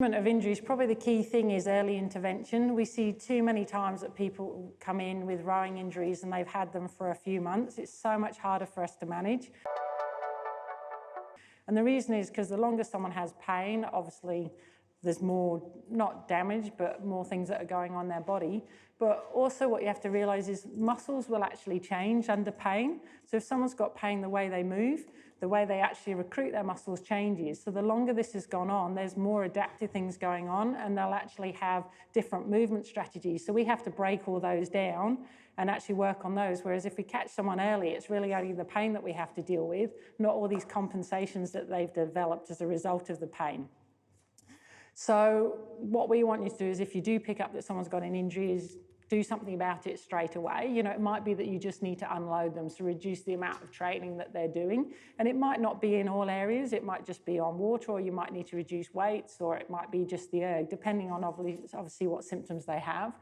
Of injuries, probably the key thing is early intervention. We see too many times that people come in with rowing injuries and they've had them for a few months. It's so much harder for us to manage. And the reason is because the longer someone has pain, obviously there's more, not damage, but more things that are going on in their body. But also what you have to realize is muscles will actually change under pain. So if someone's got pain, the way they move, the way they actually recruit their muscles changes. So the longer this has gone on, there's more adaptive things going on, and they'll actually have different movement strategies. So we have to break all those down and actually work on those. Whereas if we catch someone early, it's really only the pain that we have to deal with, not all these compensations that they've developed as a result of the pain. So what we want you to do is, if you do pick up that someone's got an injury, is do something about it straight away. You know, it might be that you just need to unload them, so reduce the amount of training that they're doing. And it might not be in all areas. It might just be on water, or you might need to reduce weights, or it might be just the erg, depending on obviously what symptoms they have.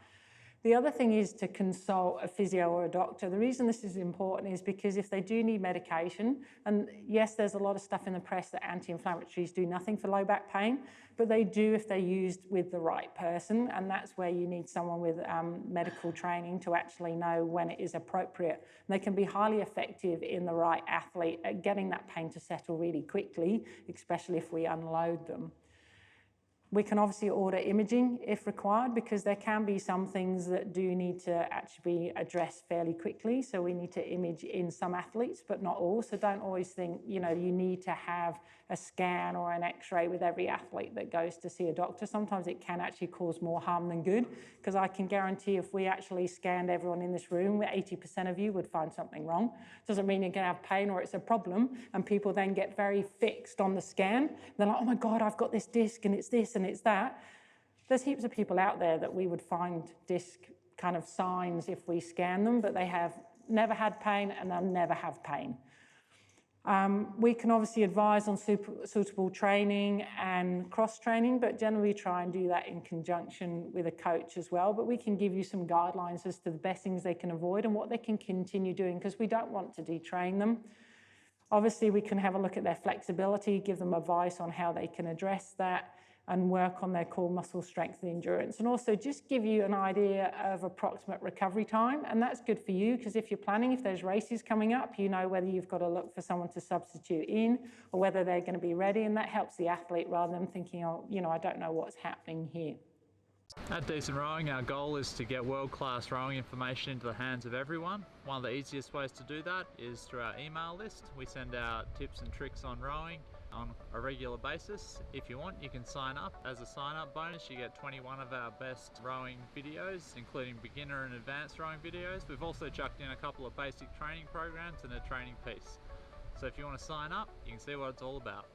The other thing is to consult a physio or a doctor. The reason this is important is because if they do need medication, and yes, there's a lot of stuff in the press that anti-inflammatories do nothing for low back pain, but they do if they're used with the right person, and that's where you need someone with medical training to actually know when it is appropriate. And they can be highly effective in the right athlete at getting that pain to settle really quickly, especially if we unload them. We can obviously order imaging if required, because there can be some things that do need to actually be addressed fairly quickly. So we need to image in some athletes, but not all. So don't always think, you know, you need to have a scan or an x-ray with every athlete that goes to see a doctor. Sometimes it can actually cause more harm than good, because I can guarantee if we actually scanned everyone in this room, 80% of you would find something wrong. Doesn't mean you're going to have pain or it's a problem, and people then get very fixed on the scan. They're like, oh my God, I've got this disc and it's this and it's that. There's heaps of people out there that we would find disc kind of signs if we scan them, but they have never had pain and they'll never have pain. We can obviously advise on suitable training and cross-training, but generally try and do that in conjunction with a coach as well. But we can give you some guidelines as to the best things they can avoid and what they can continue doing, because we don't want to detrain them. Obviously, we can have a look at their flexibility, give them advice on how they can address that, and work on their core muscle strength and endurance, and also just give you an idea of approximate recovery time. And that's good for you, because if you're planning, if there's races coming up, you know whether you've got to look for someone to substitute in or whether they're going to be ready, and that helps the athlete rather than thinking, oh, you know, I don't know what's happening here. At Decent Rowing, our goal is to get world-class rowing information into the hands of everyone. One of the easiest ways to do that is through our email list. We send out tips and tricks on rowing on a regular basis. If you want, you can sign up. As a sign-up bonus, you get 21 of our best rowing videos, including beginner and advanced rowing videos. We've also chucked in a couple of basic training programs and a training piece. So if you want to sign up, you can see what it's all about.